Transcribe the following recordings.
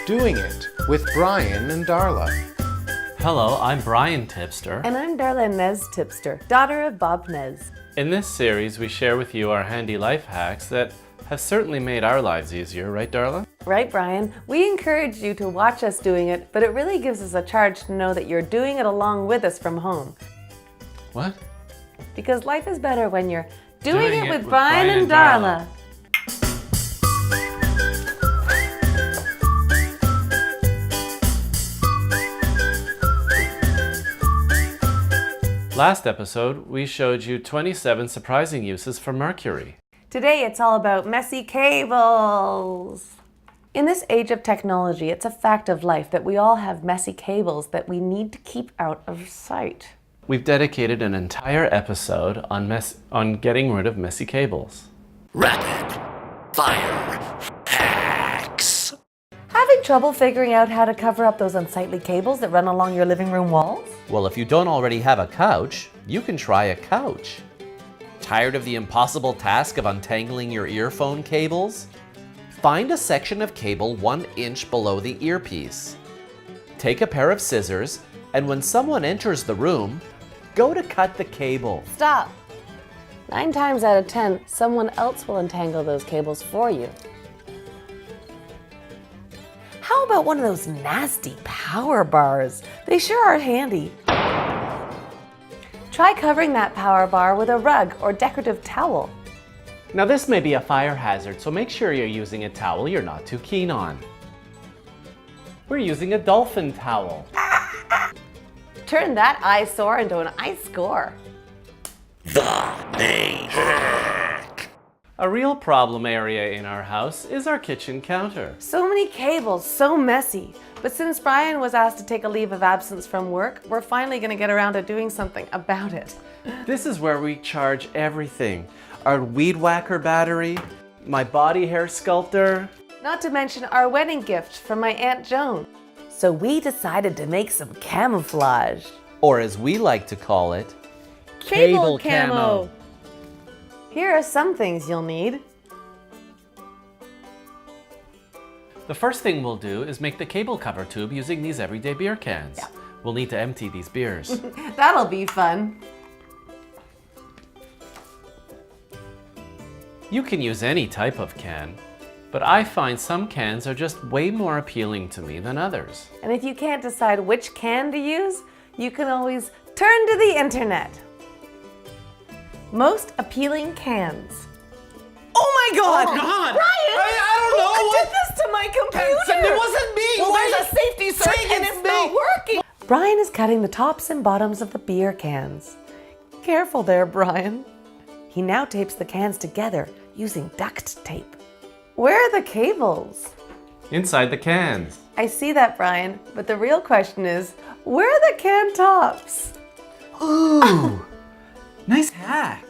Doing It with Brian and Darla. Hello, I'm Brian Tipster. And I'm Darla Nez Tipster, daughter of Bob Nez. In this series, we share with you our handy life hacks that have certainly made our lives easier, right, Darla? Right, Brian? We encourage you to watch us doing it, but it really gives us a charge to know that you're doing it along with us from home. What? Because life is better when you're doing it with Brian and Darla. Last episode, we showed you 27 surprising uses for mercury. Today, it's all about messy cables. In this age of technology, it's a fact of life that we all have messy cables that we need to keep out of sight. We've dedicated an entire episode on getting rid of messy cables. Rapid fire hacks. Having trouble figuring out how to cover up those unsightly cables that run along your living room walls? Well, if you don't already have a couch, you can try a couch. Tired of the impossible task of untangling your earphone cables? Find a section of cable 1 inch below the earpiece. Take a pair of scissors, and when someone enters the room, go to cut the cable. Stop! 9 times out of 10, someone else will untangle those cables for you. How about one of those nasty power bars? They sure are handy. Try covering that power bar with a rug or decorative towel. Now this may be a fire hazard, so make sure you're using a towel you're not too keen on. We're using a dolphin towel. Turn that eyesore into an ice score. The main hack. A real problem area in our house is our kitchen counter. So many cables, so messy. But since Brian was asked to take a leave of absence from work, we're finally going to get around to doing something about it. This is where we charge everything. Our weed whacker battery, my body hair sculptor. Not to mention our wedding gift from my Aunt Joan. So we decided to make some camouflage. Or as we like to call it, Cable camo. Here are some things you'll need. The first thing we'll do is make the cable cover tube using these everyday beer cans. Yeah. We'll need to empty these beers. That'll be fun. You can use any type of can, but I find some cans are just way more appealing to me than others. And if you can't decide which can to use, you can always turn to the internet. Most appealing cans. oh my God! Brian! I don't know Who what. did this to my computer? It wasn't me. Well, Why there's a safety search saying and it's it's not me? working. Brian is cutting the tops and bottoms of the beer cans. Careful there, Brian. He now tapes the cans together using duct tape. Where are the cables? Inside the cans. I see that, Brian, but the real question is, where are the can tops? Ooh, nice hack.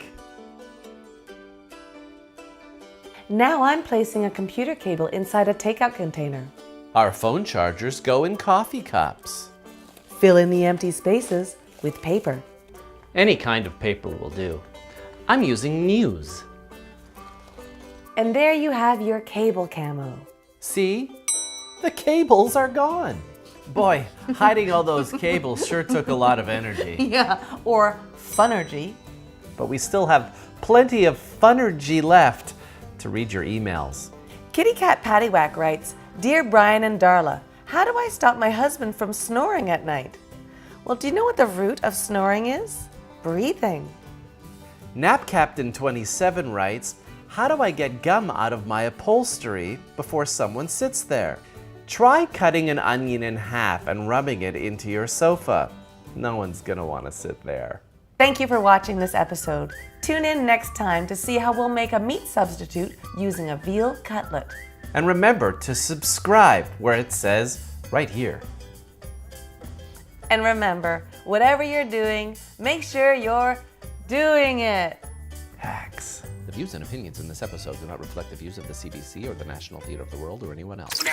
Now I'm placing a computer cable inside a takeout container. Our phone chargers go in coffee cups. Fill in the empty spaces with paper. Any kind of paper will do. I'm using news. And there you have your cable camo. See? The cables are gone. Boy, hiding all those cables sure took a lot of energy. Yeah, or funergy. But we still have plenty of funergy left to read your emails. Kitty Cat Paddywhack writes, Dear Brian and Darla, how do I stop my husband from snoring at night? Well, do you know what the root of snoring is? Breathing. Nap Captain 27 writes, how do I get gum out of my upholstery before someone sits there? Try cutting an onion in half and rubbing it into your sofa. No one's gonna want to sit there. Thank you for watching this episode. Tune in next time to see how we'll make a meat substitute using a veal cutlet. And remember to subscribe where it says right here. And remember, whatever you're doing, make sure you're doing it. Hacks. The views and opinions in this episode do not reflect the views of the CBC or the National Theatre of the World or anyone else.